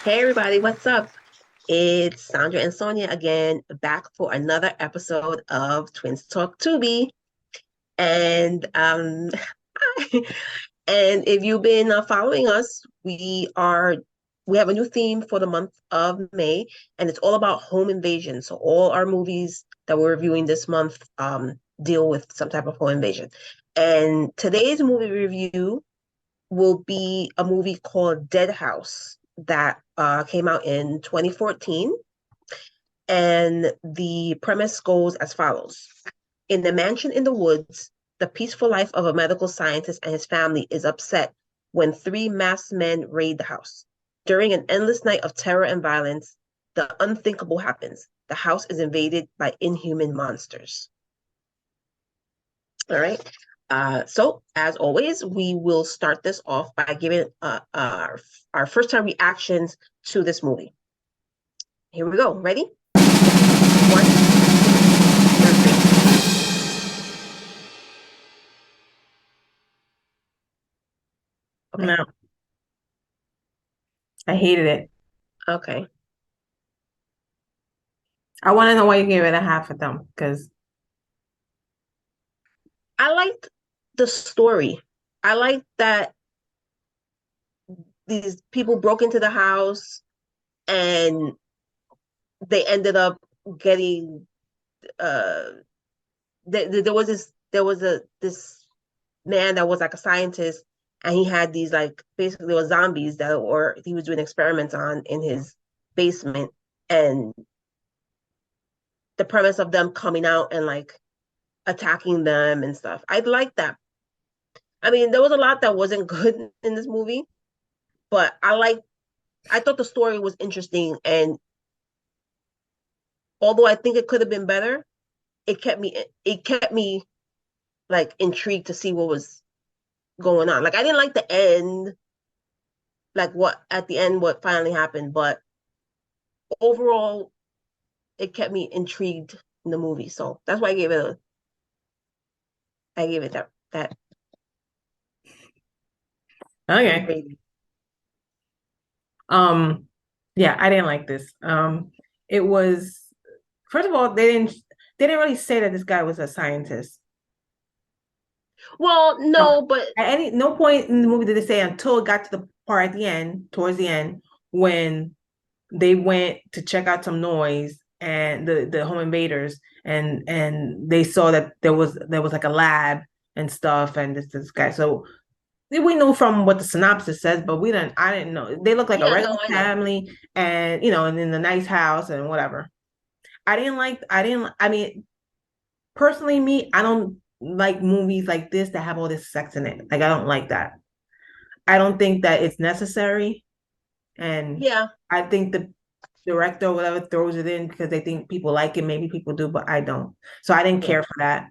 Hey everybody, what's up? It's Sandra and Sonia again, back for another episode of Twins Talk Tubi. And and if you've been following us, we have a new theme for the month of May, and it's all about home invasion. So all our movies that we're reviewing this month deal with some type of home invasion. And today's movie review will be a movie called Dead House that came out in 2014. And the premise goes as follows. In the mansion in the woods, the peaceful life of a medical scientist and his family is upset when three masked men raid the house. During an endless night of terror and violence, the unthinkable happens. The house is invaded by inhuman monsters. All right. So as always, we will start this off by giving our first time reactions to this movie. Here we go. Ready? One, two, three. Okay. No, I hated it. Okay. I want to know why you gave it a half of them because I liked the story. I liked that these people broke into the house and they ended up getting there was this man that was like a scientist, and he had these like basically there were zombies that or he was doing experiments on in his basement, and the premise of them coming out and like attacking them and stuff. I like that. I mean, there was a lot that wasn't good in this movie, but I thought the story was interesting, and although I think it could have been better, it kept me like intrigued to see what was going on. Like I didn't like the end, like what at the end what finally happened, but overall it kept me intrigued in the movie. So that's why I gave it that okay. rating. Um, yeah, I didn't like this. It was first of all they didn't really say that this guy was a scientist. Well, No, no, but at any no point in the movie did they say until it got to the part at the end, towards the end, when they went to check out some noise and the home invaders and they saw that there was like a lab and stuff and this guy. So we know from what the synopsis says, but I didn't know. They look like a yeah, regular no, I know. family and and in a nice house and whatever. I mean, personally me, I don't like movies like this that have all this sex in it. Like I don't like that. I don't think that it's necessary. And Yeah, I think the director or whatever throws it in because they think people like it. Maybe people do, but I don't. So I didn't yeah, care for that.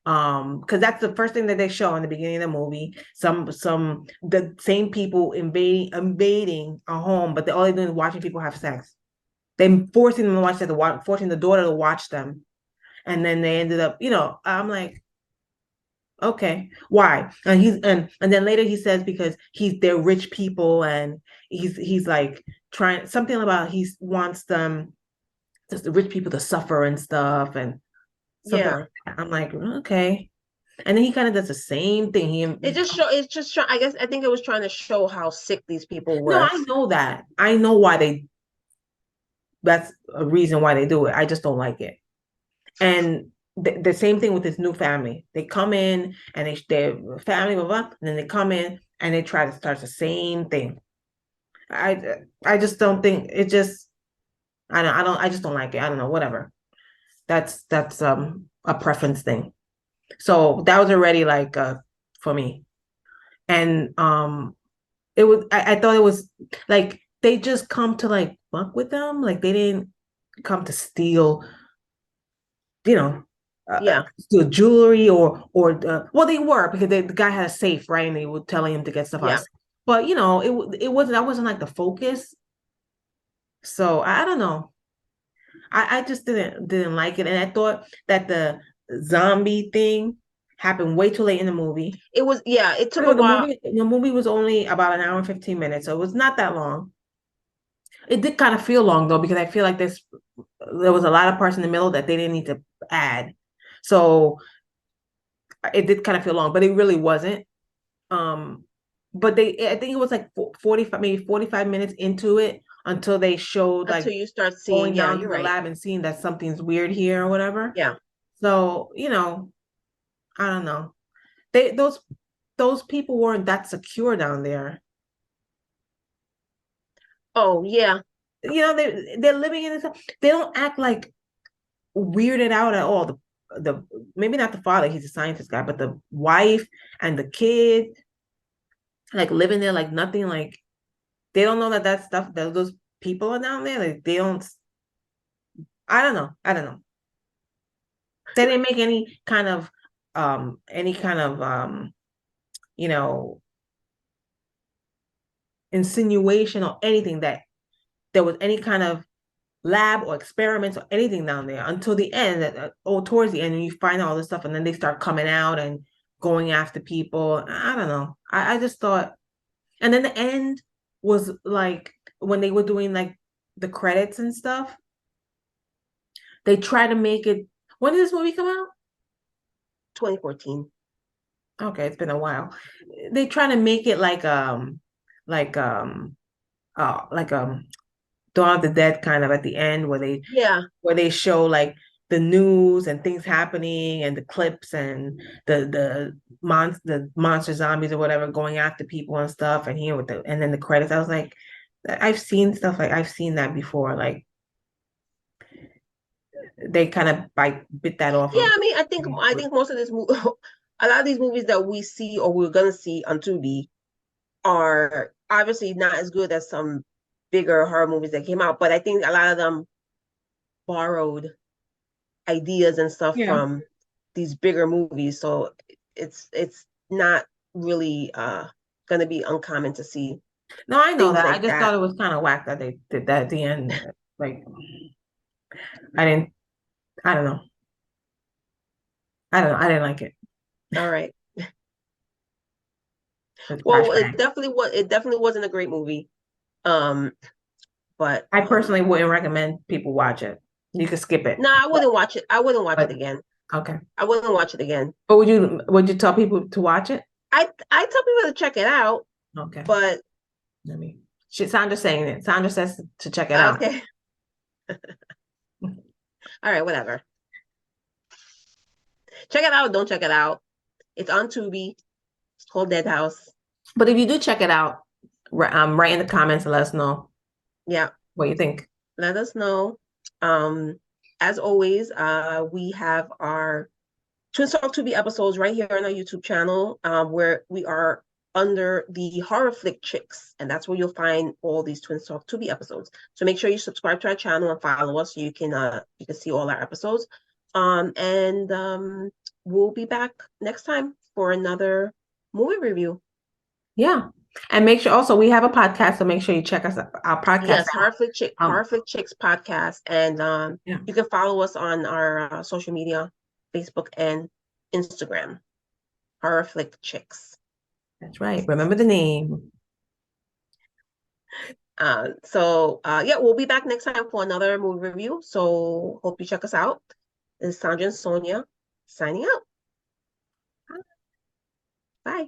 Because that's the first thing that they show in the beginning of the movie. Some the same people invading a home, but all they're doing is watching people have sex. They forcing them to watch that, forcing the daughter to watch them, and then they ended up, I'm like, okay, why? And then later he says because they're rich people and he's like trying something about he wants them just the rich people to suffer and stuff and something yeah. like that. I'm like, okay. And then he kind of does the same thing. It's just show I guess I think it was trying to show how sick these people No, were. I know that. I know that's a reason why they do it. I just don't like it. And the same thing with this new family. They come in and they're family, blah, blah, and then they come in and they try to start the same thing. I just don't think it just I just don't like it. I don't know, whatever. That's a preference thing. So that was already like for me. And I thought it was like they just come to like fuck with them. Like they didn't come to steal, you know, Yeah, steal jewelry or well they were because the guy had a safe, right? And they were telling him to get stuff out of yeah. safe. But it wasn't that wasn't like the focus. So I don't know. I just didn't like it. And I thought that the zombie thing happened way too late in the movie. It was yeah, it took a The while. movie the movie was only about an hour and 15 minutes, so it was not that long. It did kind of feel long though, because I feel like there was a lot of parts in the middle that they didn't need to add. So it did kind of feel long, but it really wasn't. Um, but I think it was like 45, maybe 45 minutes into it until they showed like Until you start seeing, going yeah, down to you're the right. lab and seeing that something's weird here or whatever. Yeah. So, I don't know. They those people weren't that secure down there. Oh, yeah. They're living in this. They don't act like weirded out at all. The maybe not the father, he's a scientist guy, but the wife and the kid, like living there like nothing, like they don't know that stuff that those people are down there. Like they don't. I don't know. I don't know. They didn't make any kind of you know insinuation or anything that there was any kind of lab or experiments or anything down there until the end, or towards the end, and you find all this stuff, and then they start coming out and going after people. I don't know. I just thought, and then the end was like when they were doing like the credits and stuff. They try to make it. When did this movie come out? 2014. Okay, it's been a while. They try to make it like like Dawn of the Dead kind of at the end Yeah. where they show like the news and things happening and the clips and the monster zombies or whatever going after people and stuff and here with and then the credits. I was like, I've seen that before. Like they kind of like bit that off Yeah, of. I mean, I think most of this a lot of these movies that we see or we're gonna see on Tubi are obviously not as good as some bigger horror movies that came out, but I think a lot of them borrowed ideas and stuff Yeah. from these bigger movies. So it's not really gonna be uncommon to see No, I know things that. I like just that. thought it was kind of whack that they did that at the end. Like I didn't. I don't know. I don't know. I didn't like it. All right. It's trash Well, bag. it definitely wasn't a great movie. Um, but I personally wouldn't recommend people watch it. You could skip it. no, I wouldn't watch it. I wouldn't watch it But again. okay. I wouldn't watch it again. But would you tell people to watch it? I tell people to check it out, Okay. but Let me. Sandra's saying it. Sandra says to check it out. okay. All right, whatever. Check it out, don't check it out. It's on Tubi. It's called Dead House. But if you do check it out, write in the comments and let us know Yeah, what you think. let us know. Um, as always, we have our Twin Talk Tubi episodes right here on our YouTube channel, where we are under the Horror Flick Chicks, and that's where you'll find all these Twin Talk Tubi episodes. So make sure you subscribe to our channel and follow us so you can see all our episodes. And we'll be back next time for another movie review. Yeah. And make sure also we have a podcast, so make sure you check our podcast Yes, out. Horror Flick Chicks podcast, and Yeah, you can follow us on our social media, Facebook and Instagram. Horror Flick Chicks. that's right. Remember the name. Yeah, we'll be back next time for another movie review. So hope you check us out. This is Sandra and Sonia signing out. Bye.